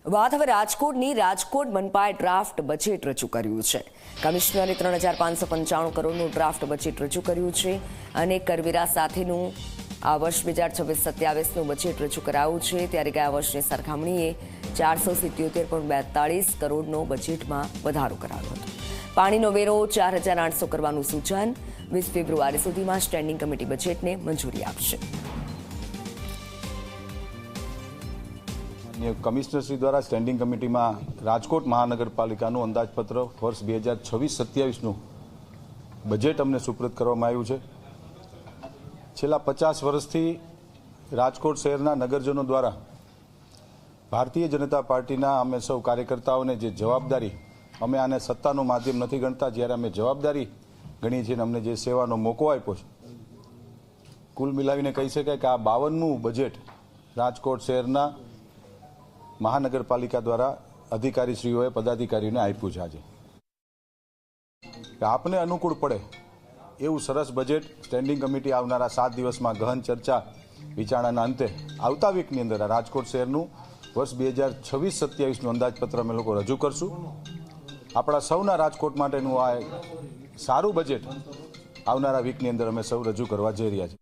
વાત હવે રાજકોટની. રાજકોટ મનપાએ ડ્રાફ્ટ બજેટ રજૂ કર્યું છે. કમિશનરે 3595 કરોડનું ડ્રાફ્ટ બજેટ રજૂ કર્યું છે અને કરવેરા સાથેનું આ વર્ષ 2026-27નું બજેટ રજૂ કરાયું છે. ત્યારે ગયા વર્ષની સરખામણીએ 477.42 કરોડનો બજેટમાં વધારો કરાયો હતો. પાણીનો વેરો 4800 કરવાનું સૂચન. 20 ફેબ્રુઆરી સુધીમાં સ્ટેન્ડિંગ કમિટી બજેટને મંજૂરી આપશે. કમિશનરશ્રી દ્વારા સ્ટેન્ડિંગ કમિટીમાં રાજકોટ મહાનગરપાલિકાનું અંદાજપત્ર વર્ષ 2026-27નું બજેટ અમને સુપ્રત કરવામાં આવ્યું છે. છેલ્લા 50 વર્ષથી રાજકોટ શહેરના નગરજનો દ્વારા ભારતીય જનતા પાર્ટીના અમે સૌ કાર્યકર્તાઓને જે જવાબદારી, અમે આને સત્તાનું માધ્યમ નથી ગણતા, જ્યારે અમે જવાબદારી ગણીએ છીએ, અમને જે સેવાનો મોકો આપ્યો છે, કુલ મિલાવીને કહી શકાય કે આ 52મું બજેટ રાજકોટ શહેરના મહાનગરપાલિકા દ્વારા અધિકારીશ્રીઓએ પદાધિકારીઓને આપ્યું છે. આજે આપને અનુકૂળ પડે એવું સરસ બજેટ સ્ટેન્ડિંગ કમિટી આવનારા 7 દિવસમાં ગહન ચર્ચા વિચારણાના અંતે આવતા વીકની અંદર રાજકોટ શહેરનું વર્ષ 2026-27નું અંદાજપત્ર અમે લોકો રજૂ કરશું. આપણા સૌના રાજકોટ માટેનું આ સારું બજેટ આવનારા વીકની અંદર અમે સૌ રજૂ કરવા જઈ રહ્યા છીએ.